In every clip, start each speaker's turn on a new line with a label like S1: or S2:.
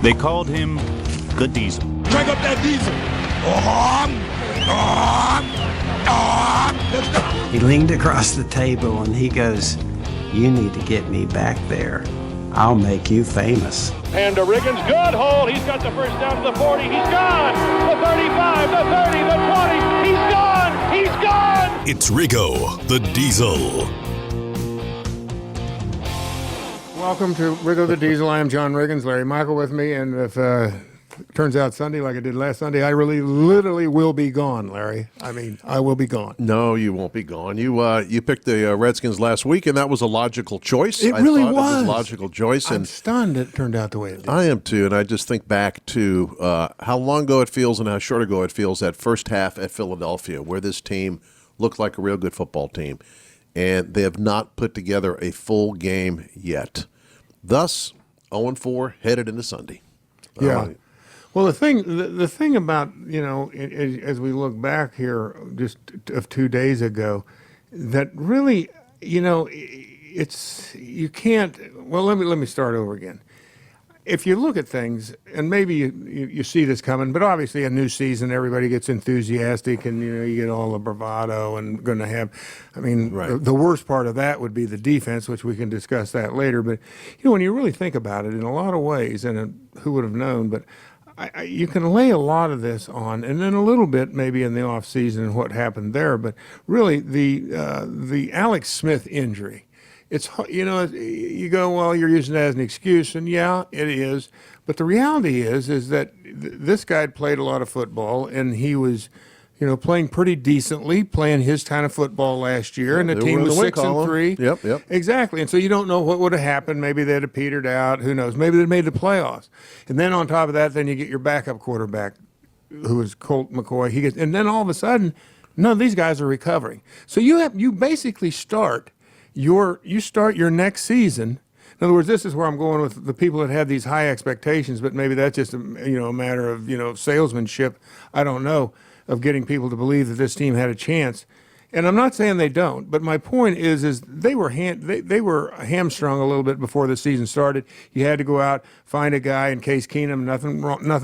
S1: They called him the Diesel.
S2: Crank up that diesel. Let's go.
S3: He leaned across the table and he goes, "You need to get me back there. I'll make you famous."
S4: And to Riggins, good hold. He's got the first down to the 40. He's gone. The 35, the 30, the 20. He's gone. He's gone.
S5: It's Riggo, the Diesel.
S6: Welcome to Riggo the Diesel. I am John Riggins, Larry Michael with me, and if it turns out Sunday like I did last Sunday, I really literally will be gone, Larry. I mean, I will be gone.
S7: No, you won't be gone. You picked the Redskins last week, and that was a logical choice.
S6: It really was.
S7: It was a logical choice.
S6: I'm stunned it turned out the way it did.
S7: I am too, and I just think back to how long ago it feels and how short ago it feels that first half at Philadelphia, where this team looked like a real good football team, and they have not put together a full game yet. Thus, 0-4 headed into Sunday.
S6: Yeah. Well, the thing about, as we look back here just of 2 days ago, that really, it's, you can't, well, let me start over again. If you look at things, and maybe you see this coming, but obviously a new season, everybody gets enthusiastic, and you get all the bravado, and going to have,
S7: Right.
S6: the worst part of that would be the defense, which we can discuss that later. But when you really think about it, in a lot of ways, and who would have known, but you can lay a lot of this on, and then a little bit maybe in the off season and what happened there. But really, the Alex Smith injury. It's, you go, well, you're using it as an excuse, and yeah, it is. But the reality is that this guy played a lot of football, and he was, playing pretty decently, playing his kind of football last year, and the team was 6-3.
S7: Yep.
S6: Exactly. And so you don't know what would have happened. Maybe they'd have petered out. Who knows? Maybe they'd made the playoffs. And then on top of that, then you get your backup quarterback, who is Colt McCoy. And then all of a sudden, none of these guys are recovering. So you basically start your next season. In other words, this is where I'm going with the people that have these high expectations, but maybe that's just a matter of salesmanship. I don't know, of getting people to believe that this team had a chance. And I'm not saying they don't, but my point is they were hamstrung a little bit before the season started. You had to go out, find a guy in Case Keenum. Nothing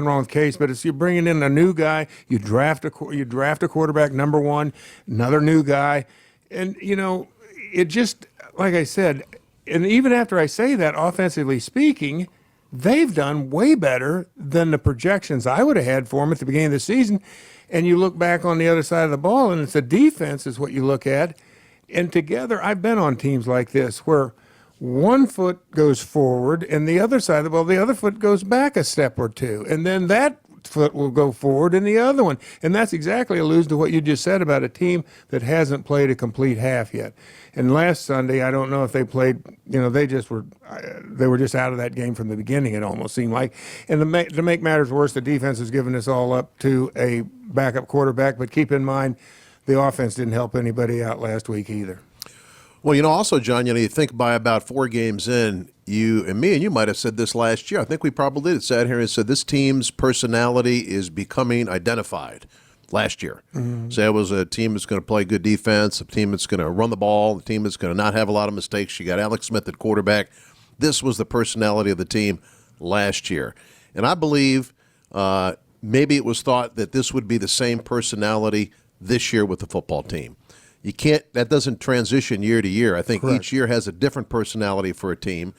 S6: wrong with Case, but it's you're bringing in a new guy. You draft a quarterback, number one, another new guy, and it just, like I said, and even after I say that, offensively speaking, they've done way better than the projections I would have had for them at the beginning of the season. And you look back on the other side of the ball, and it's the defense is what you look at. And together, I've been on teams like this where one foot goes forward and the other side of the ball, the other foot goes back a step or two. And then that foot will go forward in the other one. And that's exactly alludes to what you just said about a team that hasn't played a complete half yet. And last Sunday, I don't know if they played, they were just out of that game from the beginning, it almost seemed like. And to make matters worse, the defense has given us all up to a backup quarterback. But keep in mind, the offense didn't help anybody out last week either.
S7: Well, also, John, you think by about 4 games in, you and me, and you might have said this last year. I think we probably did. Sat here and said this team's personality is becoming identified last year. Mm-hmm. So it was a team that's going to play good defense, a team that's going to run the ball, a team that's going to not have a lot of mistakes. You got Alex Smith at quarterback. This was the personality of the team last year. And I believe maybe it was thought that this would be the same personality this year with the football team. That doesn't transition year to year. I think
S6: Correct.
S7: Each year has a different personality for a team.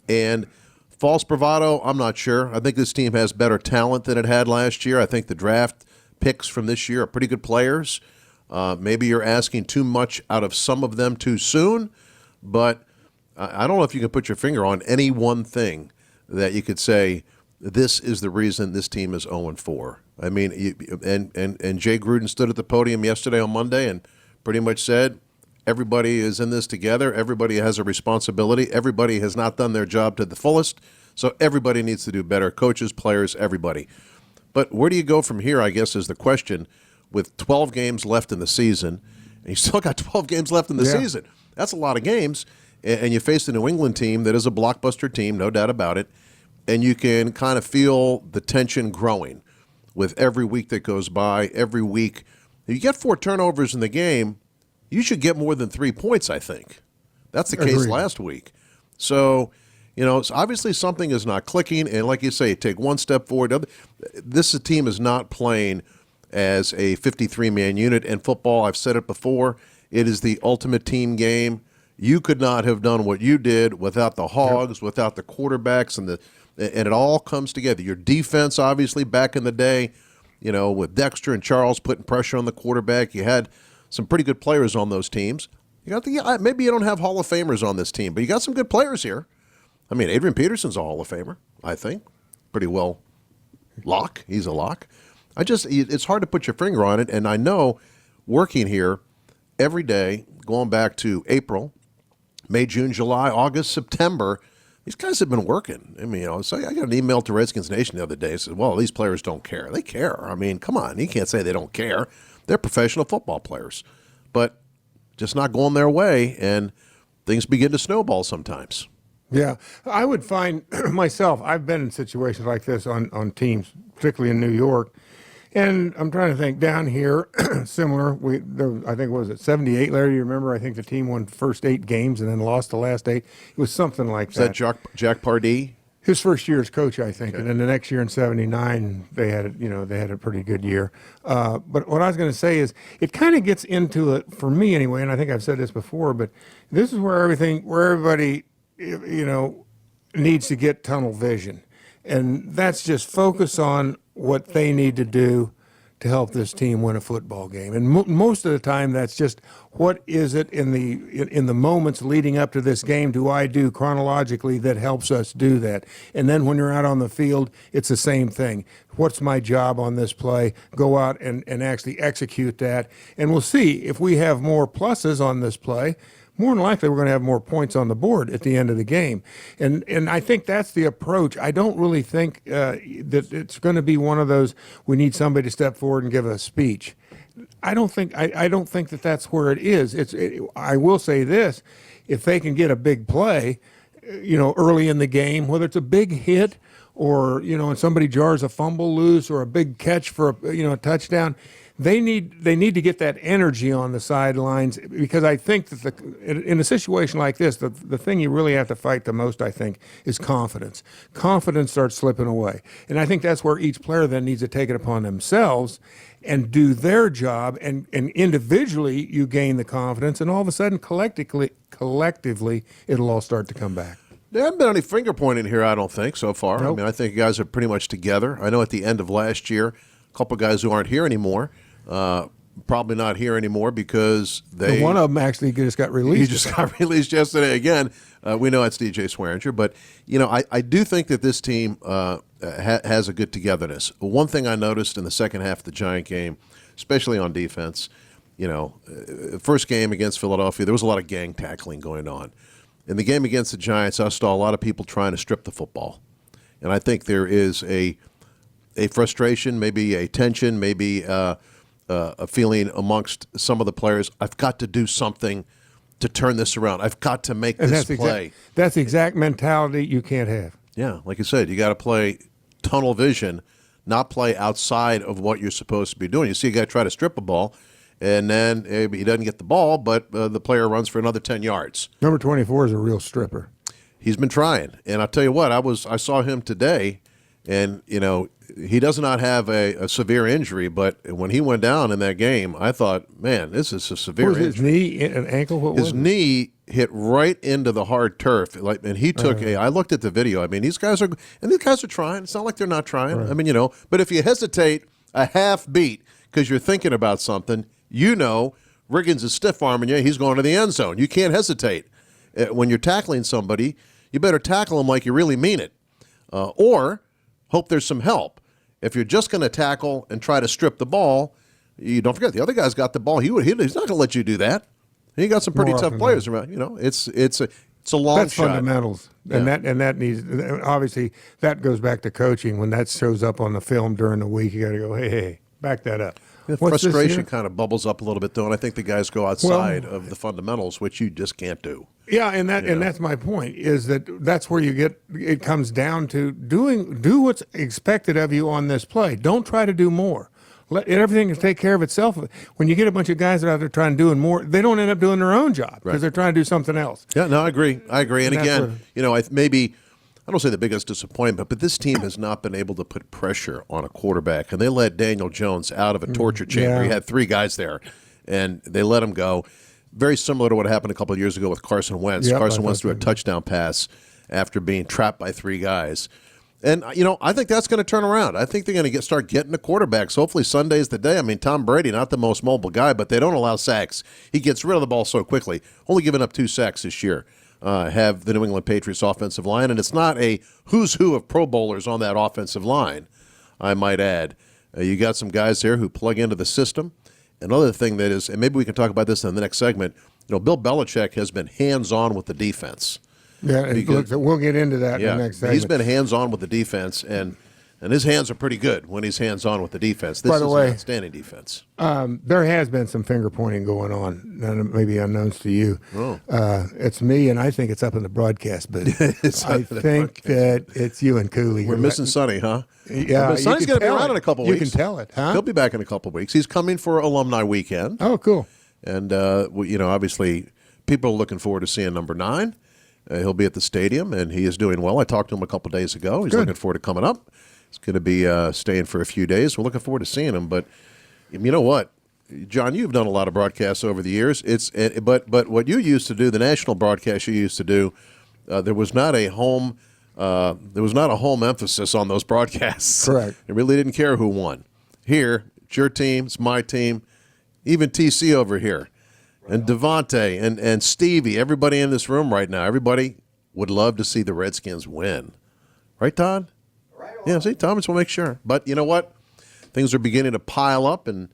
S7: And false bravado, I'm not sure. I think this team has better talent than it had last year. I think the draft picks from this year are pretty good players. Maybe you're asking too much out of some of them too soon, but I don't know if you can put your finger on any one thing that you could say this is the reason this team is 0-4. I mean, and Jay Gruden stood at the podium yesterday on Monday and pretty much said everybody is in this together. Everybody has a responsibility. Everybody has not done their job to the fullest, so everybody needs to do better. Coaches, players, everybody. But where do you go from here, I guess, is the question, with 12 games left in the season, and you still got 12 games left in the season. That's a lot of games, and you face a New England team that is a blockbuster team, no doubt about it, and you can kind of feel the tension growing with every week that goes by, every week. If you get 4 turnovers in the game, you should get more than 3 points, I think. That's the case last week. So So obviously something is not clicking, and like you say, take one step forward. This team is not playing as a 53-man unit in football. I've said it before. It is the ultimate team game. You could not have done what you did without the Hogs, without the quarterbacks, and it all comes together. Your defense, obviously, back in the day, with Dexter and Charles putting pressure on the quarterback, you had some pretty good players on those teams. Maybe you don't have Hall of Famers on this team, but you got some good players here. I mean, Adrian Peterson's a Hall of Famer, I think. Pretty well lock. He's a lock. It's hard to put your finger on it, and I know working here every day, going back to April, May, June, July, August, September, these guys have been working. I mean, so I got an email to Redskins Nation the other day. It said, well, these players don't care. They care. I mean, come on. You can't say they don't care. They're professional football players. But just not going their way, and things begin to snowball sometimes.
S6: Yeah, I would find myself, I've been in situations like this on teams, particularly in New York, and I'm trying to think down here, similar, I think, was it 78, Larry, you remember? I think the team won the first 8 games and then lost the last 8. It was something like that.
S7: Is that Jack Pardee?
S6: His first year as coach, I think, and then the next year in '79, they had a pretty good year. But what I was going to say is, it kind of gets into it for me anyway, and I think I've said this before, but this is where everybody, needs to get tunnel vision, and that's just focus on what they need to do to help this team win a football game. And most of the time, that's just what is it in the moments leading up to this game do I do chronologically that helps us do that. And then when you're out on the field, it's the same thing. What's my job on this play? Go out and actually execute that. And we'll see if we have more pluses on this play. More than likely, we're going to have more points on the board at the end of the game. And I think that's the approach. I don't really think that it's going to be one of those, we need somebody to step forward and give a speech. I don't think that that's where it is. I will say this, if they can get a big play, early in the game, whether it's a big hit or, and somebody jars a fumble loose or a big catch for a touchdown, They need to get that energy on the sidelines, because I think that in a situation like this, the thing you really have to fight the most, I think, is confidence. Confidence starts slipping away. And I think that's where each player then needs to take it upon themselves and do their job, and individually you gain the confidence, and all of a sudden collectively it'll all start to come back.
S7: There haven't been any finger pointing here, I don't think, so far.
S6: Nope.
S7: I mean, I think you guys are pretty much together. I know at the end of last year, a couple guys who aren't here anymore, probably not here anymore because they.
S6: One of them actually just got released.
S7: He just got released yesterday again. We know it's DJ Swearinger, but I do think that this team has a good togetherness. One thing I noticed in the second half of the Giant game, especially on defense, first game against Philadelphia, there was a lot of gang tackling going on. In the game against the Giants, I saw a lot of people trying to strip the football, and I think there is a frustration, maybe a tension, maybe a feeling amongst some of the players. I've got to do something to turn this around. I've got to make this play.
S6: That's the exact mentality you can't have.
S7: Yeah, like you said, you got to play tunnel vision, not play outside of what you're supposed to be doing. You see a guy try to strip a ball, and then he doesn't get the ball, but the player runs for another 10 yards.
S6: Number 24 is a real stripper.
S7: He's been trying, and I'll tell you what, I saw him today, and he does not have a severe injury, but when he went down in that game, I thought, man, this is a severe injury.
S6: His knee, an ankle? What was
S7: his knee hit right into the hard turf, and he took I looked at the video. I mean, these guys are trying. It's not like they're not trying. Right. I mean, but if you hesitate a half beat because you're thinking about something, Riggins is stiff arming you. He's going to the end zone. You can't hesitate when you're tackling somebody. You better tackle him like you really mean it, or hope there's some help. If you're just going to tackle and try to strip the ball, you don't forget the other guy's got the ball. He's not going to let you do that. He got some pretty tough players around. It's a long
S6: That's
S7: shot.
S6: Fundamentals, yeah. and that needs, obviously that goes back to coaching. When that shows up on the film during the week, you got to go, hey, back that up.
S7: The frustration kind of bubbles up a little bit, though, and I think the guys go outside of the fundamentals, which you just can't do.
S6: Yeah, and that's my point, is that's where it comes down to do what's expected of you on this play. Don't try to do more. Let everything take care of itself. When you get a bunch of guys out there trying to do more, they don't end up doing their own job because they're trying to do something else.
S7: Yeah, no, I agree. And again, maybe I don't say the biggest disappointment, but this team has not been able to put pressure on a quarterback, and they let Daniel Jones out of a torture chamber.
S6: Yeah.
S7: He had 3 guys there, and they let him go. Very similar to what happened a couple of years ago with Carson Wentz.
S6: Yep,
S7: Carson
S6: I
S7: Wentz
S6: thought
S7: threw a
S6: so.
S7: touchdown pass after being trapped by 3 guys. And, I think that's going to turn around. I think they're going to start getting the quarterbacks. Hopefully Sunday's the day. I mean, Tom Brady, not the most mobile guy, but they don't allow sacks. He gets rid of the ball so quickly. Only giving up 2 sacks this year. Have the New England Patriots offensive line, and it's not a who's who of Pro Bowlers on that offensive line, I might add. You got some guys there who plug into the system. Another thing that is, and maybe we can talk about this in the next segment, Bill Belichick has been hands-on with the defense.
S6: Yeah, and look, we'll get into that in the next segment.
S7: He's been hands-on with the defense, and his hands are pretty good when he's hands-on with the defense. This
S6: By the
S7: is
S6: way,
S7: an outstanding defense.
S6: There has been some finger pointing going on, maybe unknowns to you.
S7: Oh.
S6: It's me, and I think it's up in the broadcast booth. I think that it's you and Cooley.
S7: We're missing Sonny, huh?
S6: Yeah,
S7: But Sonny's going to be around in a couple weeks.
S6: You can tell it, huh?
S7: He'll be back in a couple weeks. He's coming for Alumni Weekend.
S6: Oh, cool.
S7: And, obviously, people are looking forward to seeing number 9. He'll be at the stadium, and he is doing well. I talked to him a couple days ago. He's looking forward to coming up. He's going to be staying for a few days. We're looking forward to seeing him. But you know what, John, you've done a lot of broadcasts over the years. But what you used to do, the national broadcast you used to do, there was not a home emphasis on those broadcasts.
S6: Correct.
S7: It really didn't care who won. Here, it's your team, it's my team, even TC over here. And Devontae and Stevie, everybody in this room right now, everybody would love to see the Redskins win. Right, Todd? Right. Yeah, see, Tom, just want to make sure. But you know what? Things are beginning to pile up, and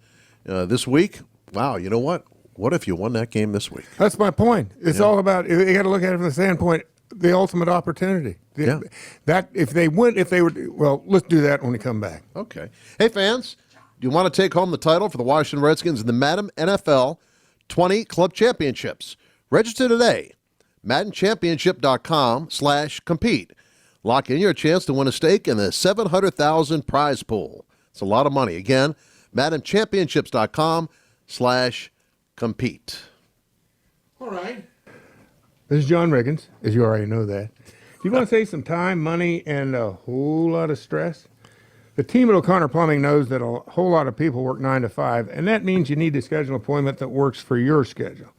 S7: this week, wow, you know what? What if you won that game this week?
S6: That's my point. It's all about, you got to look at it from the standpoint, the ultimate opportunity.
S7: Yeah.
S6: That, if they win, let's do that when we come back.
S7: Okay. Hey, fans, do you want to take home the title for the Washington Redskins in the Madden NFL 20 Club Championships? Register today. MaddenChampionship.com/compete. Lock in your chance to win a stake in the $700,000 prize pool. It's a lot of money. Again, MaddenChampionships.com/compete.
S6: All right. This is John Riggins, as you already know that. Do you want to save some time, money, and a whole lot of stress? The team at O'Connor Plumbing knows that a whole lot of people work 9 to 5, and that means you need to schedule an appointment that works for your schedule.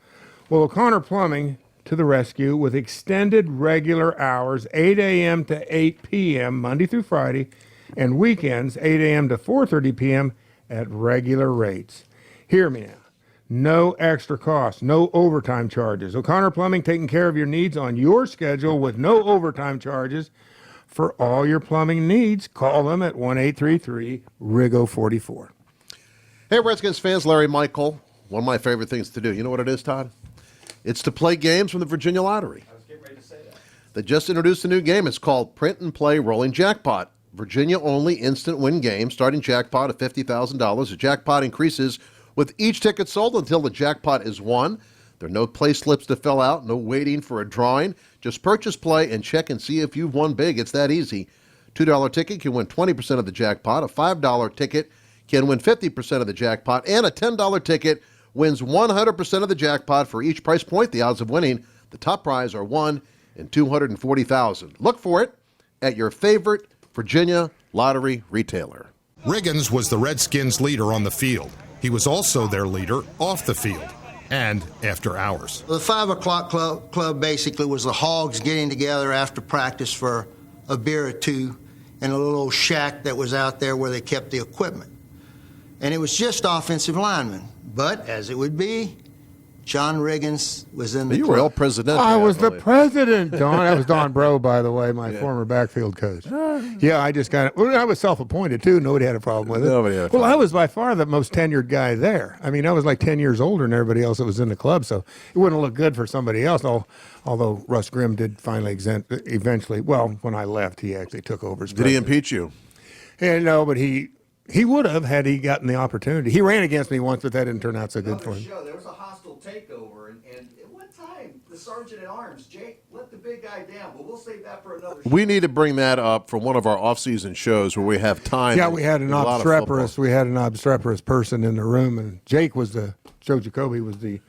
S6: Well, O'Connor Plumbing to the rescue with extended regular hours, 8 a.m. to 8 p.m., Monday through Friday, and weekends, 8 a.m. to 4:30 p.m. at regular rates. Hear me now. No extra cost, no overtime charges. O'Connor Plumbing taking care of your needs on your schedule with no overtime charges. For all your plumbing needs, call them at 1-833-RIGGO44.
S7: Hey, Redskins fans, Larry Michael. One of my favorite things to do. You know what it is, Todd? It's to play games from the Virginia Lottery. I was getting ready to say that. They just introduced a new game. It's called Print and Play Rolling Jackpot. Virginia-only instant win game, starting jackpot of $50,000. The jackpot increases with each ticket sold until the jackpot is won. There are no play slips to fill out, no waiting for a drawing. Just purchase, play, and check and see if you've won big. It's that easy. $2 ticket can win 20% of the jackpot. A $5 ticket can win 50% of the jackpot. And a $10 ticket wins 100% of the jackpot. For each price point, the odds of winning the top prize are 1 in 240,000. Look for it at your favorite Virginia lottery retailer.
S5: Riggins was the Redskins' leader on the field. He was also their leader off the field and after hours.
S2: The 5 o'clock club basically was the Hogs getting together after practice for a beer or two in a little shack that was out there where they kept the equipment. And it was just offensive linemen. But, as it would be, John Riggins was in the
S7: You were El Presidente.
S6: I was the president, Don. That was Don Bro, by the way, my former backfield coach. Yeah, I just got it. Well, I was self-appointed, too. Nobody had a problem with it.
S7: Nobody had a
S6: Well,
S7: problem.
S6: I was by far the most tenured guy there. I mean, I was like 10 years older than everybody else that was in the club, so it wouldn't look good for somebody else, although Russ Grimm did finally eventually, well, when I left, he actually took over as
S7: Did he
S6: president.
S7: impeach you?
S6: And no, but he would have had he gotten the opportunity. He ran against me once, but that didn't turn out so good for him.
S8: Show, there was a hostile takeover, and at one time, the sergeant at arms, Jake, let the big guy down, but we'll save that for another show.
S7: We need to bring that up from one of our off-season shows where we have time.
S6: Yeah, we had an
S7: a lot of
S6: obstreperous.
S7: football.
S6: We had an obstreperous person in the room, and Jake was Joe Jacoby was the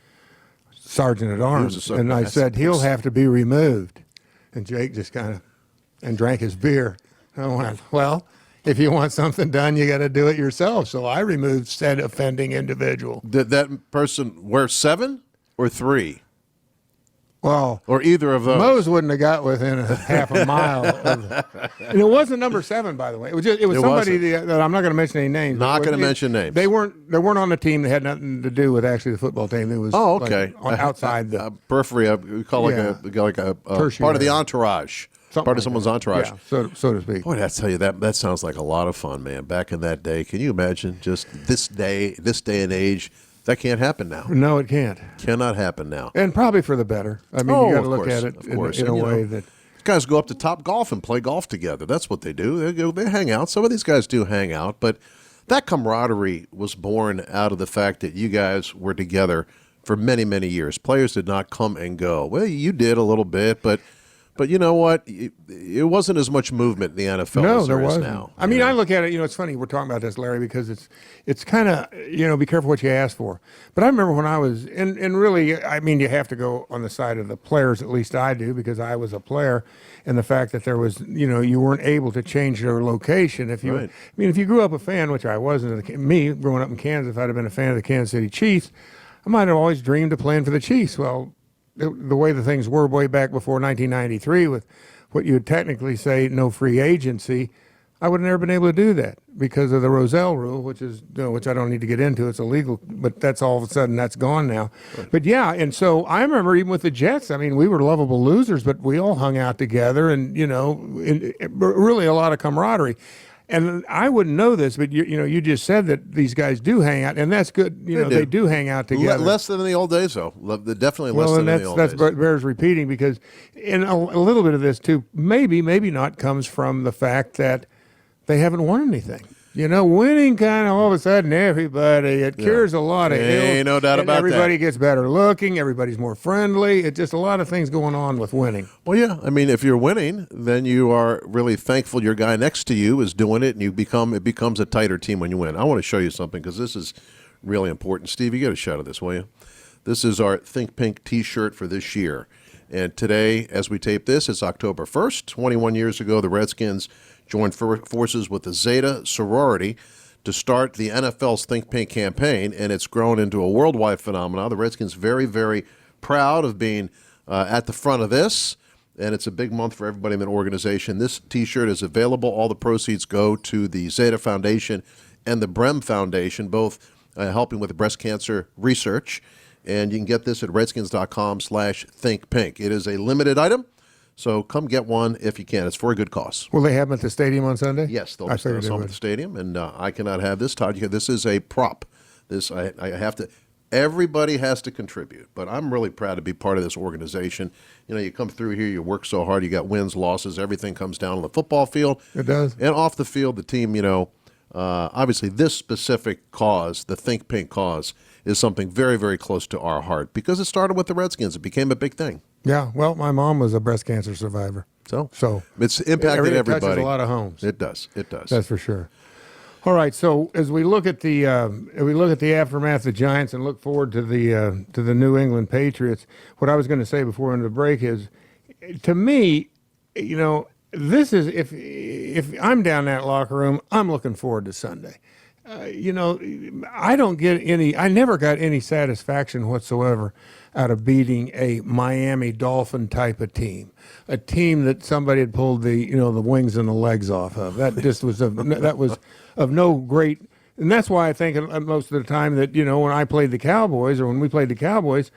S6: sergeant at arms,
S7: sergeant.
S6: and I
S7: That's-
S6: said he'll have to be removed, and Jake just kind of. and drank his beer. I went, well, if you want something done, you got to do it yourself. So I removed said offending individual.
S7: Did that person wear 7 or 3?
S6: Well,
S7: or either of those?
S6: Mose wouldn't have got within a half a mile. And it wasn't number 7, by the way. It was somebody that I'm not going to mention any names.
S7: Not going to mention names.
S6: They weren't on the team. They had nothing to do with actually the football team. It was
S7: okay.
S6: Outside the
S7: periphery. We call like a part of the entourage.
S6: Something
S7: part of someone's entourage.
S6: Yeah, so to speak.
S7: Boy, I tell you, that sounds like a lot of fun, man. Back in that day, can you imagine just this day and age? That can't happen now.
S6: No, it can't.
S7: Cannot happen now.
S6: And probably for the better. I mean, you got to look at it in a way that.
S7: Guys go up to Top Golf and play golf together. That's what they do. They hang out. Some of these guys do hang out, but that camaraderie was born out of the fact that you guys were together for many, many years. Players did not come and go. Well, you did a little bit, but you know what? It wasn't as much movement in the NFL as there is now.
S6: I mean, I look at it, it's funny we're talking about this, Larry, because it's kind of, be careful what you ask for. But I remember when I was, and really, I mean, you have to go on the side of the players, at least I do, because I was a player, and the fact that there was, you weren't able to change your location. If you,
S7: right.
S6: I mean, if you grew up a fan, which I wasn't, me growing up in Kansas, if I'd have been a fan of the Kansas City Chiefs, I might have always dreamed of playing for the Chiefs. Well, the way the things were way back before 1993 with what you would technically say no free agency, I would have never been able to do that because of the Rozelle rule, which is which I don't need to get into. It's illegal, but that's all of a sudden that's gone now. Right. But yeah, and so I remember even with the Jets, I mean, we were lovable losers, but we all hung out together and, really a lot of camaraderie. And I wouldn't know this, but you just said that these guys do hang out, and that's good. They do hang out together.
S7: Less than in the old days, though. Definitely less than in the old days.
S6: That bears repeating because, and a little bit of this too, maybe not, comes from the fact that they haven't won anything. Winning kind of all of a sudden it cures a lot of ills.
S7: Ain't no doubt about that.
S6: Everybody gets better looking. Everybody's more friendly. It's just a lot of things going on with winning.
S7: Well, yeah. I mean, if you're winning, then you are really thankful your guy next to you is doing it, and it becomes a tighter team when you win. I want to show you something because this is really important. Steve, you get a shot of this, will you? This is our Think Pink T-shirt for this year. And today, as we tape this, it's October 1st. 21 years ago, the Redskins joined forces with the Zeta sorority to start the NFL's Think Pink campaign, and it's grown into a worldwide phenomenon. The Redskins very, very proud of being at the front of this, and it's a big month for everybody in the organization. This T-shirt is available. All the proceeds go to the Zeta Foundation and the Brem Foundation, both helping with breast cancer research, and you can get this at redskins.com/thinkpink. It is a limited item. So come get one if you can. It's for a good cause.
S6: Will they have them at the stadium on Sunday?
S7: Yes, they'll be at the stadium, and I cannot have this. Todd, this is a prop. This I have to. Everybody has to contribute, but I'm really proud to be part of this organization. You come through here, you work so hard, you got wins, losses, everything comes down on the football field.
S6: It does.
S7: And off the field, the team, obviously this specific cause, the Think Pink cause, is something very, very close to our heart because it started with the Redskins. It became a big thing.
S6: Yeah, well, my mom was a breast cancer survivor. So
S7: it's impacted
S6: it
S7: everybody.
S6: Touches a lot of homes.
S7: It does.
S6: That's for sure. All right, so as we look at the aftermath of the Giants and look forward to the New England Patriots, what I was going to say before into the break is, to me, this is if I'm down that locker room, I'm looking forward to Sunday. I never got any satisfaction whatsoever out of beating a Miami Dolphin type of team, a team that somebody had pulled the wings and the legs off of. That just was of no great, and that's why I think most of the time that when I played the Cowboys or when we played the Cowboys,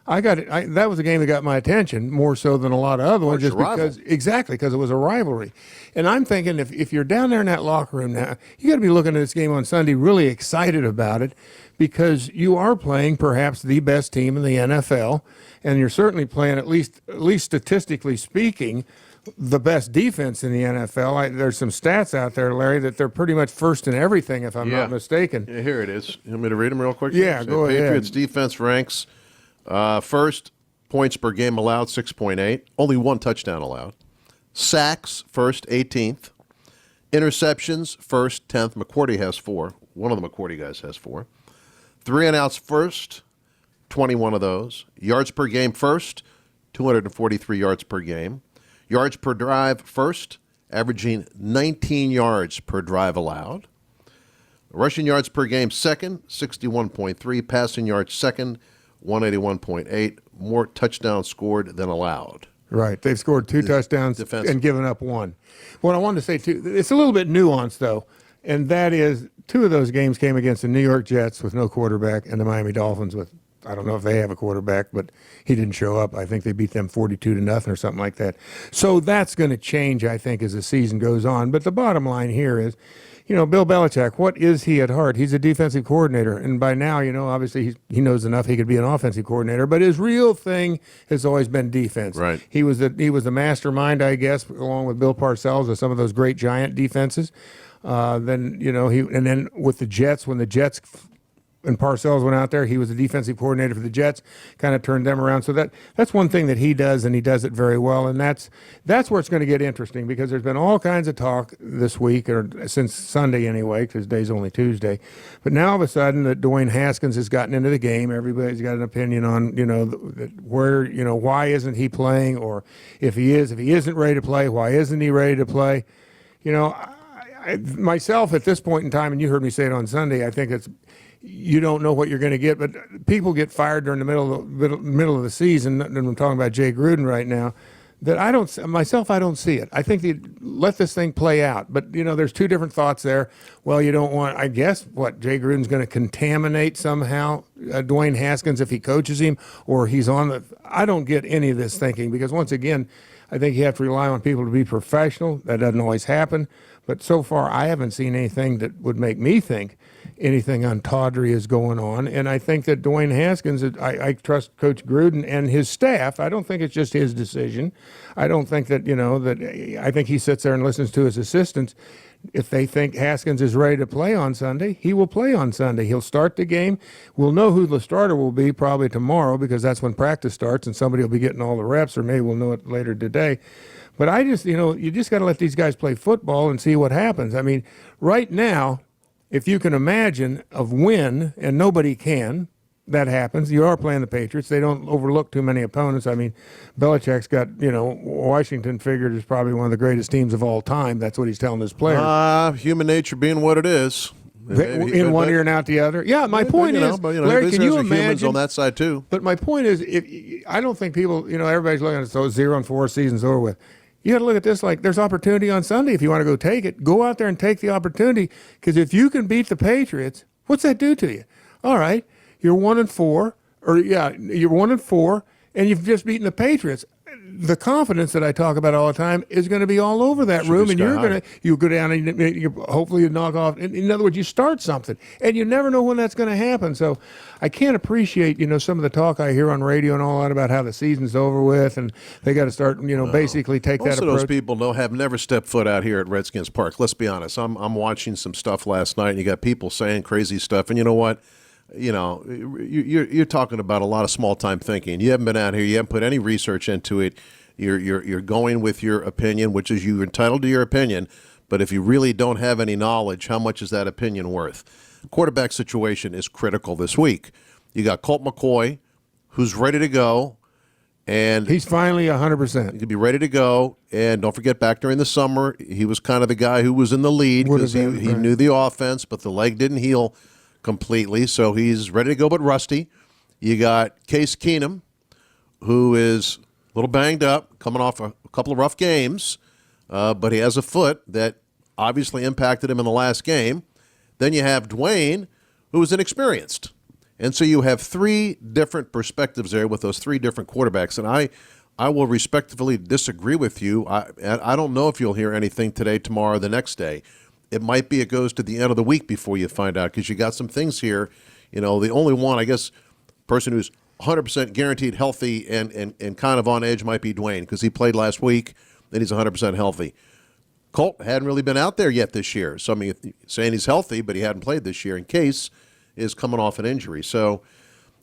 S6: that was a game that got my attention more so than a lot of other ones, just because it was a rivalry. And I'm thinking if you're down there in that locker room now, you got to be looking at this game on Sunday really excited about it because you are playing perhaps the best team in the NFL, and you're certainly playing at least statistically speaking the best defense in the NFL. There's some stats out there, Larry, that they're pretty much first in everything, if I'm not mistaken.
S7: Yeah, here it is. You want me to read them real quick?
S6: Yeah, go ahead.
S7: Patriots defense ranks. First, points per game allowed, 6.8. Only one touchdown allowed. Sacks, first, 18th. Interceptions, first, 10th. McCourty has 4. One of the McCourty guys has 4. 3-and-outs, first, 21 of those. Yards per game, first, 243 yards per game. Yards per drive first, averaging 19 yards per drive allowed. Rushing yards per game second, 61.3. Passing yards second, 181.8. More touchdowns scored than allowed.
S6: Right. They've scored 2 touchdowns and given up 1. What I wanted to say, too, it's a little bit nuanced, though, and that is 2 of those games came against the New York Jets with no quarterback and the Miami Dolphins with, I don't know if they have a quarterback, but he didn't show up. I think they beat them 42-0 or something like that. So that's going to change, I think, as the season goes on. But the bottom line here is, Bill Belichick, what is he at heart? He's a defensive coordinator. And by now, obviously he knows enough he could be an offensive coordinator. But his real thing has always been defense.
S7: Right.
S6: He was the mastermind, I guess, along with Bill Parcells of some of those great Giant defenses. Then with the Jets, when the Jets and Parcells went out there, he was the defensive coordinator for the Jets, kind of turned them around. So that's one thing that he does, and he does it very well. And that's where it's going to get interesting, because there's been all kinds of talk this week, or since Sunday anyway, because today's only Tuesday. But now all of a sudden that Dwayne Haskins has gotten into the game. Everybody's got an opinion on, why isn't he playing, or if he isn't ready to play, why isn't he ready to play? Myself at this point in time, and you heard me say it on Sunday, I think you don't know what you're going to get, but people get fired during the middle of the season, and I'm talking about Jay Gruden right now, that I don't see it. I think they let this thing play out. But, there's 2 different thoughts there. Well, you don't want, I guess, Jay Gruden's going to contaminate somehow Dwayne Haskins if he coaches him, or he's on the, I don't get any of this thinking, because once again, I think you have to rely on people to be professional. That doesn't always happen. But so far, I haven't seen anything that would make me think anything untawdry is going on. And I think that Dwayne Haskins, I trust Coach Gruden and his staff. I don't think it's just his decision. I don't think that, I think he sits there and listens to his assistants. If they think Haskins is ready to play on Sunday, he will play on Sunday. He'll start the game. We'll know who the starter will be probably tomorrow, because that's when practice starts and somebody will be getting all the reps, or maybe we'll know it later today. But I just, you just got to let these guys play football and see what happens. I mean, right now, if you can imagine of when, and nobody can, that happens. You are playing the Patriots. They don't overlook too many opponents. I mean, Belichick's got, Washington figured is probably one of the greatest teams of all time. That's what he's telling his players.
S7: Human nature being what it is.
S6: In one ear and out the other. Yeah, my point is, Larry, can you imagine?
S7: On that side too.
S6: But my point is, I don't think people, everybody's looking at those 0-4 seasons over with. You got to look at this like there's opportunity on Sunday. If you want to go take it, go out there and take the opportunity. Because if you can beat the Patriots, what's that do to you? All right, you're 1-4, you're 1-4, and you've just beaten the Patriots. The confidence that I talk about all the time is going to be all over that room, and you go down and you hopefully knock off. In other words, you start something, and you never know when that's going to happen. So I can't appreciate, some of the talk I hear on radio and all that about how the season's over with, and they got to start, basically take that approach.
S7: Most of those people have never stepped foot out here at Redskins Park. Let's be honest. I'm watching some stuff last night, and you got people saying crazy stuff, and you know what? You're talking about a lot of small-time thinking. You haven't been out here. You haven't put any research into it. You're going with your opinion, which is you're entitled to your opinion. But if you really don't have any knowledge, how much is that opinion worth? Quarterback situation is critical this week. You got Colt McCoy, who's ready to go, and
S6: he's finally 100%.
S7: He could be ready to go. And don't forget, back during the summer, he was kind of the guy who was in the lead because he knew the offense, but the leg didn't heal completely, so he's ready to go but rusty. You got Case Keenum, who is a little banged up, coming off a couple of rough games, but he has a foot that obviously impacted him in the last game. Then you have Dwayne, who is inexperienced. And so you have 3 different perspectives there with those 3 different quarterbacks, and I will respectfully disagree with you. I don't know if you'll hear anything today, tomorrow, the next day. It might be it goes to the end of the week before you find out, because you got some things here. The only one, I guess, person who's 100% guaranteed healthy and kind of on edge might be Dwayne, because he played last week and he's 100% healthy. Colt hadn't really been out there yet this year. So, I mean, saying he's healthy, but he hadn't played this year. And Case is coming off an injury. So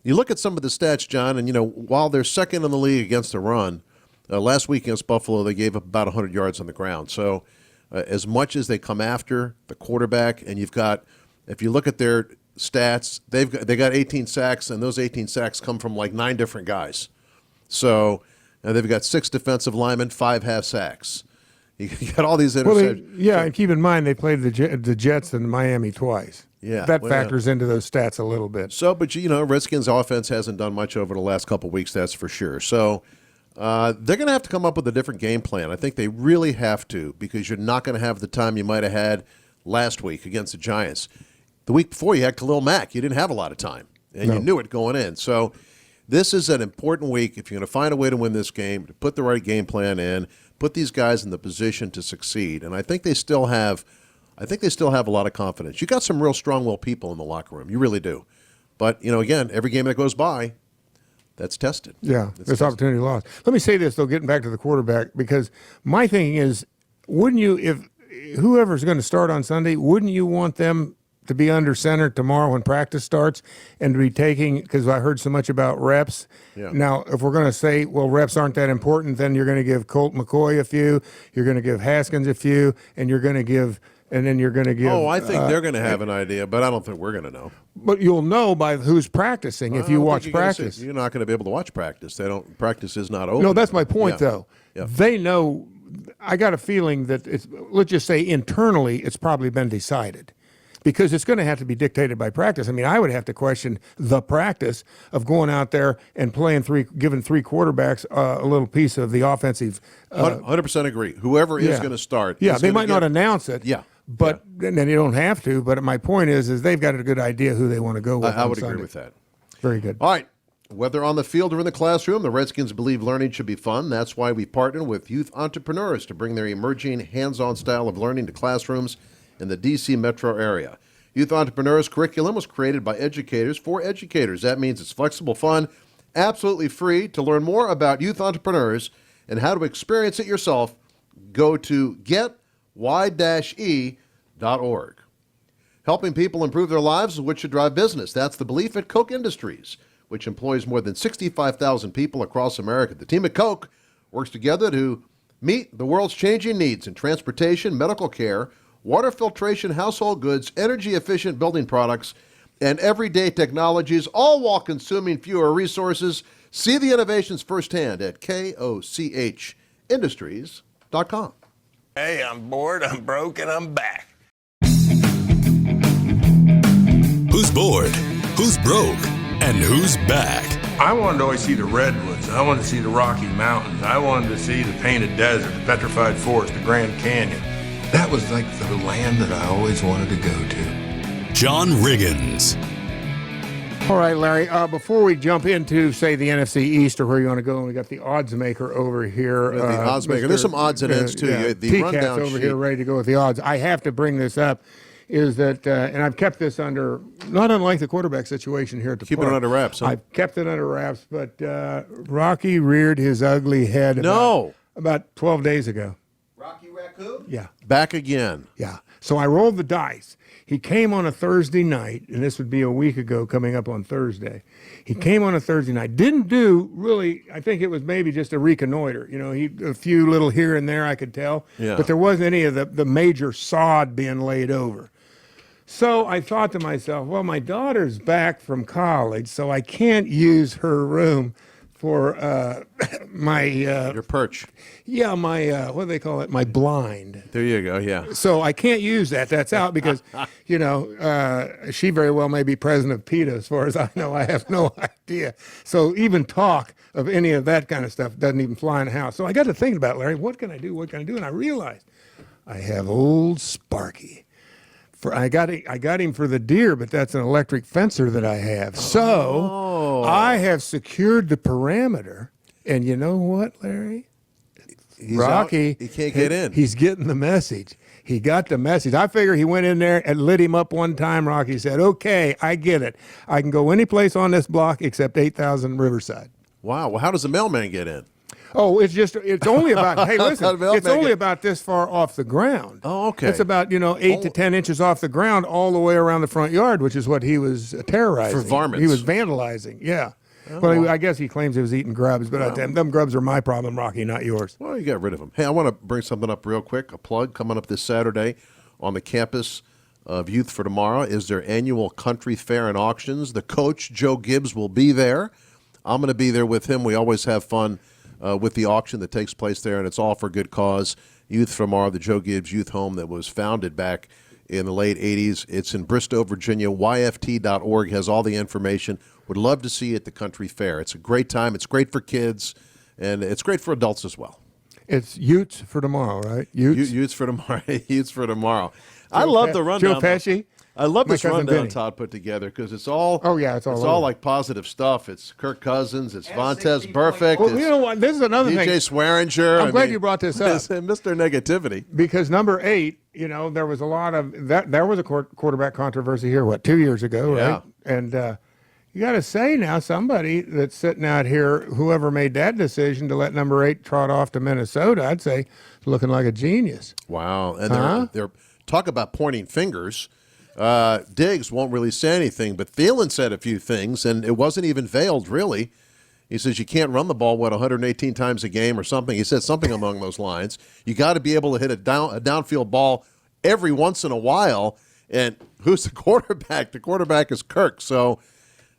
S7: you look at some of the stats, John, and, while they're second in the league against the run, last week against Buffalo, they gave up about 100 yards on the ground. So as much as they come after the quarterback, and you've got, if you look at their stats, they got 18 sacks, and those 18 sacks come from like 9 different guys. So And they've got 6 defensive linemen, 5 half sacks. You got all these interceptions.
S6: Well, and keep in mind they played the Jets in Miami twice.
S7: Yeah,
S6: that factors into those stats a little bit.
S7: So, but Redskins offense hasn't done much over the last couple of weeks, that's for sure. So they're going to have to come up with a different game plan. I think they really have to, because you're not going to have the time you might have had last week against the Giants. The week before you had Khalil Mack. You didn't have a lot of time, and you knew it going in. So this is an important week if you're going to find a way to win this game, to put the right game plan in, put these guys in the position to succeed. And I think they still have a lot of confidence. You got some real strong-willed people in the locker room. You really do. But, again, every game that goes by, that's tested.
S6: Yeah, it's opportunity lost. Let me say this, though, getting back to the quarterback, because my thinking is, wouldn't you, if whoever's going to start on Sunday, wouldn't you want them to be under center tomorrow when practice starts and to be taking, because I heard so much about reps.
S7: Yeah.
S6: Now, if we're going to say, well, reps aren't that important, then you're going to give Colt McCoy a few, you're going to give Haskins a few, and you're going to give
S7: Oh, I think they're going to have an idea, but I don't think we're going to know.
S6: But you'll know by who's practicing if you watch practice.
S7: You're not going to be able to watch practice. Practice is not open.
S6: No, that's my point, though.
S7: Yeah.
S6: They know. I got a feeling that let's just say internally, it's probably been decided. Because it's going to have to be dictated by practice. I mean, I would have to question the practice of going out there and giving 3 quarterbacks a little piece of the offensive.
S7: 100% agree. Whoever is going to start.
S6: Yeah, they might not announce it.
S7: Yeah.
S6: But then you don't have to. But my point is they've got a good idea who they want to go with.
S7: I would agree with that.
S6: Very good.
S7: All right. Whether on the field or in the classroom, the Redskins believe learning should be fun. That's why we partner with youth entrepreneurs to bring their emerging hands-on style of learning to classrooms in the D.C. metro area. Youth Entrepreneurs curriculum was created by educators for educators. That means it's flexible, fun, absolutely free. To learn more about Youth Entrepreneurs and how to experience it yourself, go to get-e.org. Helping people improve their lives is what should drive business. That's the belief at Koch Industries, which employs more than 65,000 people across America. The team at Koch works together to meet the world's changing needs in transportation, medical care, water filtration, household goods, energy-efficient building products, and everyday technologies, all while consuming fewer resources. See the innovations firsthand at KOCHindustries.com.
S9: Hey, I'm bored, I'm broke, and I'm back.
S10: Who's bored? Who's broke? And who's back?
S11: I wanted to always see the redwoods. I wanted to see the Rocky Mountains. I wanted to see the Painted Desert, the Petrified Forest, the Grand Canyon. That was like the land that I always wanted to go to.
S10: John Riggins.
S6: All right, Larry, before we jump into, say, the NFC East or where you want to go, we got the odds maker over here.
S7: The odds maker. There's some odds and ends, too. The rundown
S6: over
S7: sheet.
S6: here ready to go with the odds. I have to bring this up, is that, and I've kept this under, not unlike the quarterback situation here at the
S7: Keep it under wraps, huh?
S6: I've kept it under wraps, but Rocky reared his ugly head about 12 days ago.
S8: Rocky Raccoon?
S6: Yeah.
S7: Back again.
S6: Yeah. So I rolled the dice. He came on a Thursday night, and this would be a week ago coming up on Thursday. He came on a Thursday night. Didn't do really, I think it was maybe just a reconnoiter. A few little here and there I could tell.
S7: Yeah.
S6: But there wasn't any of the major sod being laid over. So I thought to myself, well, my daughter's back from college, so I can't use her room for my
S7: your perch.
S6: Yeah, my what do they call it? My blind.
S7: There you go. Yeah.
S6: So I can't use that. That's out because she very well may be president of PETA. As far as I know, I have no idea. So even talk of any of that kind of stuff doesn't even fly in the house. So I got to thinking about, Larry, what can I do? What can I do? And I realized I have old Sparky. I got him for the deer, but that's an electric fencer that I have. So I have secured the parameter, and you know what, Larry? Rocky,
S7: he can't get in.
S6: He's getting the message. He got the message. I figure he went in there and lit him up one time. Rocky said, "Okay, I get it. I can go any place on this block except 8,000 Riverside."
S7: Wow. Well, how does the mailman get in?
S6: Oh, it's only about, hey, listen, it's only about this far off the ground.
S7: Oh, okay.
S6: It's about, 8 to 10 inches off the ground all the way around the front yard, which is what he was terrorizing.
S7: For varmints.
S6: He was vandalizing, yeah. Well, I guess he claims he was eating grubs, but them grubs are my problem, Rocky, not yours.
S7: Well, you got rid of them. Hey, I want to bring something up real quick. A plug coming up this Saturday on the campus of Youth for Tomorrow is their annual country fair and auctions. The coach, Joe Gibbs, will be there. I'm going to be there with him. We always have fun with the auction that takes place there, and it's all for good cause. Youth for Tomorrow, the Joe Gibbs Youth Home that was founded back in the late 80s. It's in Bristow, Virginia. YFT.org has all the information. Would love to see you at the country fair. It's a great time. It's great for kids, and it's great for adults as well.
S6: It's Utes for Tomorrow, right?
S7: Utes for tomorrow. Utes for tomorrow. I love the rundown.
S6: Joe Pesci.
S7: I love this rundown
S6: Benny.
S7: Todd put together because it's all.
S6: Oh yeah, it's all.
S7: It's
S6: over.
S7: all like positive stuff. It's Kirk Cousins. It's Vontez Perfect.
S6: Well, you know what? This is another
S7: DJ
S6: thing.
S7: Swearinger.
S6: I'm glad you brought this up,
S7: Mr. Negativity.
S6: Because number 8, you know, there was a lot of that. There was a quarterback controversy here. 2 years ago, right?
S7: Yeah.
S6: And you got to say now, somebody that's sitting out here, whoever made that decision to let number 8 trot off to Minnesota, I'd say, is looking like a genius.
S7: Wow. And they're talk about pointing fingers. Diggs won't really say anything, but Thielen said a few things, and it wasn't even veiled, really. He says you can't run the ball, 118 times a game or something. He said something along those lines. You got to be able to hit a downfield ball every once in a while. And who's the quarterback? The quarterback is Kirk, so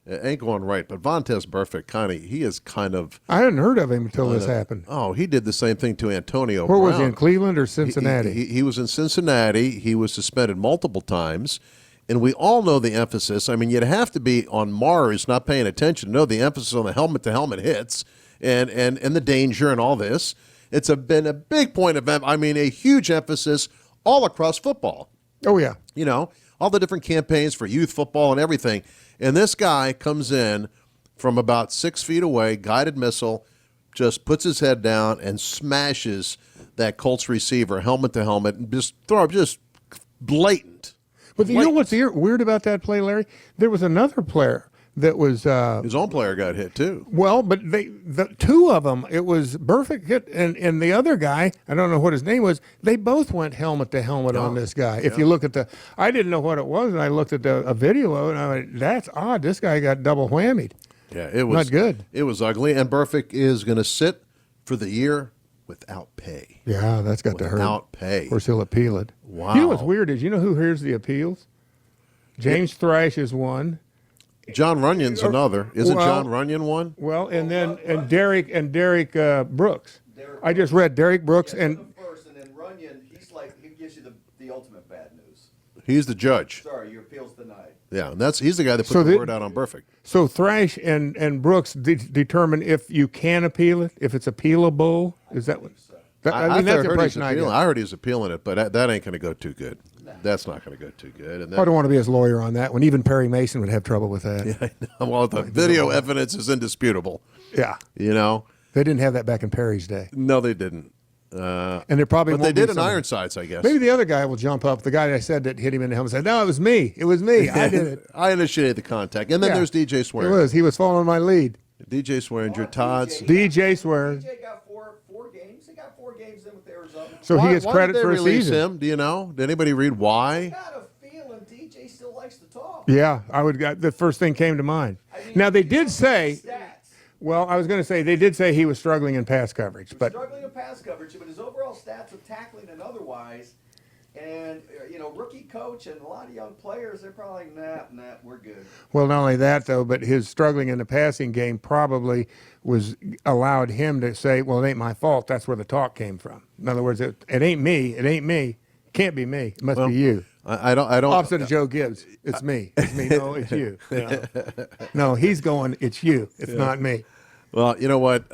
S7: it ain't going right. But Vontez Perfect, he is kind of.
S6: I hadn't heard of him until this happened.
S7: Oh, he did the same thing to Antonio
S6: Where
S7: Brown.
S6: was he, in Cleveland or Cincinnati?
S7: He was in Cincinnati. He was suspended multiple times. And we all know the emphasis. I mean, you'd have to be on Mars, not paying attention, to know the emphasis on the helmet-to-helmet hits and the danger and all this. It's been a big point of a huge emphasis all across football.
S6: Oh, yeah.
S7: You know, all the different campaigns for youth football and everything. And this guy comes in from about 6 feet away, guided missile, just puts his head down and smashes that Colts receiver helmet-to-helmet, and just blatant.
S6: But you know what's weird about that play, Larry? There was another player that was
S7: his own player got hit too.
S6: Well, but the two of them, it was perfect hit, and the other guy, I don't know what his name was. They both went helmet to helmet on this guy. If you look at I didn't know what it was, and I looked at a video of it, and I went, that's odd. This guy got double whammied.
S7: Yeah, it was
S6: not good.
S7: It was ugly, and Burfict is going to sit for the year without pay.
S6: Yeah, that's got to hurt.
S7: Without pay.
S6: Of course, he'll appeal it.
S7: Wow.
S6: You know what's weird is, you know who hears the appeals? James Thrash is one.
S7: John Runyon's another. Isn't John Runyon one?
S6: Well, and Derek Brooks. I just read Derek Brooks and
S8: first, and then Runyon. He gives you the ultimate bad news.
S7: He's the judge.
S8: Sorry, your appeal's denied.
S7: Yeah, and he's the guy that put the word out on Burfict.
S6: So Thrash and Brooks determine if you can appeal it, if it's appealable. Is that what?
S7: I
S6: that's the impression I get.
S7: I heard he was appealing it, but that ain't going to go too good. That's not going to go too good. And
S6: I don't want to be his lawyer on that one. Even Perry Mason would have trouble with that.
S7: Yeah, I know. Well, the video evidence is indisputable.
S6: Yeah.
S7: You know?
S6: They didn't have that back in Perry's day.
S7: No, they didn't.
S6: And they probably
S7: but
S6: won't
S7: they did
S6: be
S7: in Ironsides, I guess.
S6: Maybe the other guy will jump up. The guy I said that hit him in the helmet said, "No, it was me. It was me. I did it.
S7: I initiated the contact." And then there's DJ Swearinger.
S6: It was. He was following my lead.
S7: DJ Swearinger, Todd's.
S6: DJ Swearinger.
S8: DJ got four games. He got 4 games in with Arizona.
S6: So he gets credit for a season.
S7: Him? Do you know? Did anybody read why?
S8: I got a feeling DJ still likes to talk.
S6: Yeah, the first thing came to mind. Now they did say.
S8: Stats.
S6: Well, I was going to say they did say he was struggling in pass coverage, but
S8: struggling in pass coverage, but his overall stats of tackling and otherwise, and rookie coach and a lot of young players, they're probably like, nah, we're good.
S6: Well, not only that though, but his struggling in the passing game probably was allowed him to say, "Well, it ain't my fault. That's where the talk came from." In other words, it ain't me. It ain't me. It can't be me. It must be you.
S7: I don't.
S6: Opposite of Joe Gibbs. It's me. It's me. No, it's you. No, he's going. It's you. It's not me.
S7: Well, you know what?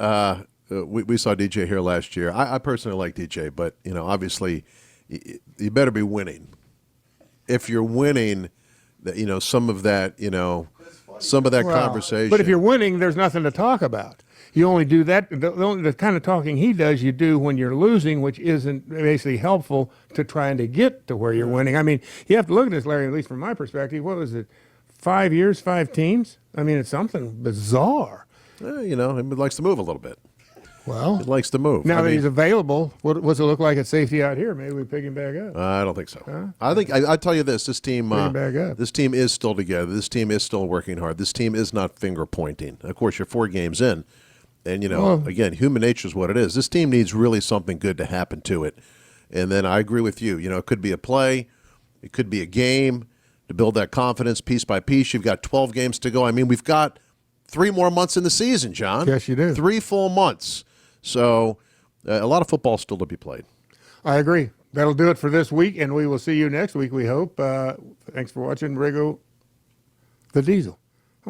S7: We saw DJ here last year. I personally like DJ, but obviously, you better be winning. If you're winning, some of that, conversation.
S6: But if you're winning, there's nothing to talk about. You only do that. The kind of talking he does, you do when you're losing, which isn't basically helpful to trying to get to where you're winning. I mean, you have to look at this, Larry, at least from my perspective. What was it? 5 years, 5 teams? I mean, it's something bizarre.
S7: He likes to move a little bit.
S6: Well,
S7: he likes to move.
S6: Now that he's available, what does it look like at safety out here? Maybe we pick him back up.
S7: I don't think so. I think I tell you this: this team, this team is still together. This team is still working hard. This team is not finger pointing. Of course, you're 4 games in, and again, human nature is what it is. This team needs really something good to happen to it. And then I agree with you. It could be a play, it could be a game to build that confidence piece by piece. You've got 12 games to go. I mean, we've got 3 more months in the season, John.
S6: Yes, you do.
S7: 3 full months. So a lot of football still to be played.
S6: I agree. That'll do it for this week, and we will see you next week, we hope. Thanks for watching, Riggo the Diesel.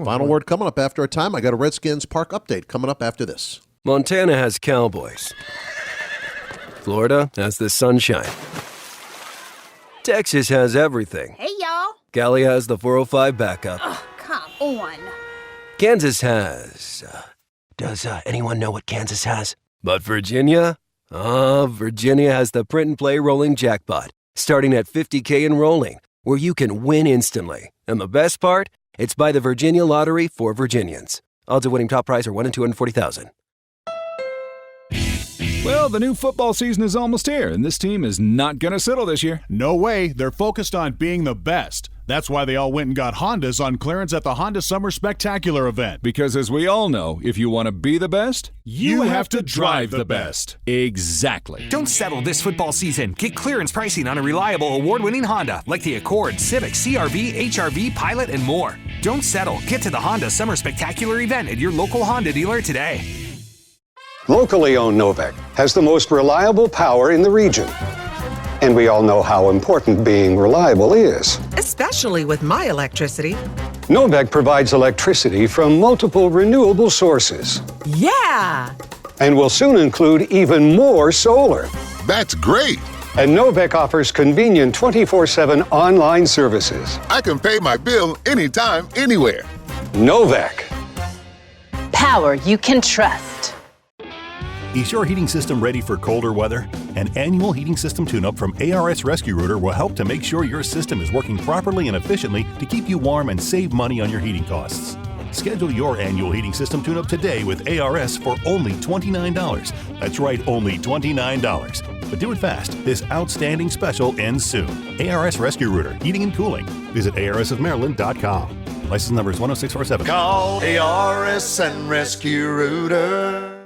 S7: Final word coming up after a time. I got a Redskins Park update coming up after this.
S12: Montana has cowboys. Florida has the sunshine. Texas has everything.
S13: Hey, y'all.
S12: Cali has the 405 backup.
S13: Oh, come on.
S12: Kansas has... does anyone know what Kansas has? But Virginia? Virginia has the print and play rolling jackpot, starting at $50K and rolling, where you can win instantly. And the best part? It's by the Virginia Lottery for Virginians. Odds of winning top prize are 1 in 240,000.
S14: Well, the new football season is almost here, and this team is not going to settle this year.
S1: No way. They're focused on being the best. That's why they all went and got Hondas on clearance at the Honda Summer Spectacular event.
S14: Because as we all know, if you want to be the best,
S1: you have to drive the best.
S14: Exactly.
S15: Don't settle this football season. Get clearance pricing on a reliable award-winning Honda like the Accord, Civic, CR-V, HR-V, Pilot, and more. Don't settle. Get to the Honda Summer Spectacular event at your local Honda dealer today.
S16: Locally owned Novec has the most reliable power in the region. And we all know how important being reliable is.
S17: Especially with my electricity.
S16: Novec provides electricity from multiple renewable sources.
S17: Yeah!
S16: And will soon include even more solar.
S18: That's great!
S16: And Novec offers convenient 24/7 online services.
S18: I can pay my bill anytime, anywhere.
S16: Novec.
S19: Power you can trust.
S20: Is your heating system ready for colder weather? An annual heating system tune-up from ARS Rescue Router will help to make sure your system is working properly and efficiently to keep you warm and save money on your heating costs. Schedule your annual heating system tune-up today with ARS for only $29. That's right, only $29. But do it fast. This outstanding special ends soon. ARS Rescue Router, heating and cooling. Visit arsofmaryland.com. License number is 10647.
S21: Call ARS and Rescue Router.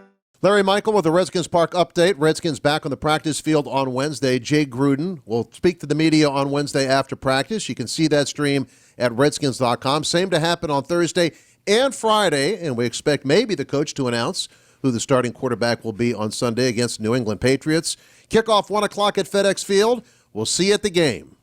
S7: Larry Michael with the Redskins Park update. Redskins back on the practice field on Wednesday. Jay Gruden will speak to the media on Wednesday after practice. You can see that stream at redskins.com. Same to happen on Thursday and Friday, and we expect maybe the coach to announce who the starting quarterback will be on Sunday against New England Patriots. Kickoff 1 o'clock at FedEx Field. We'll see you at the game.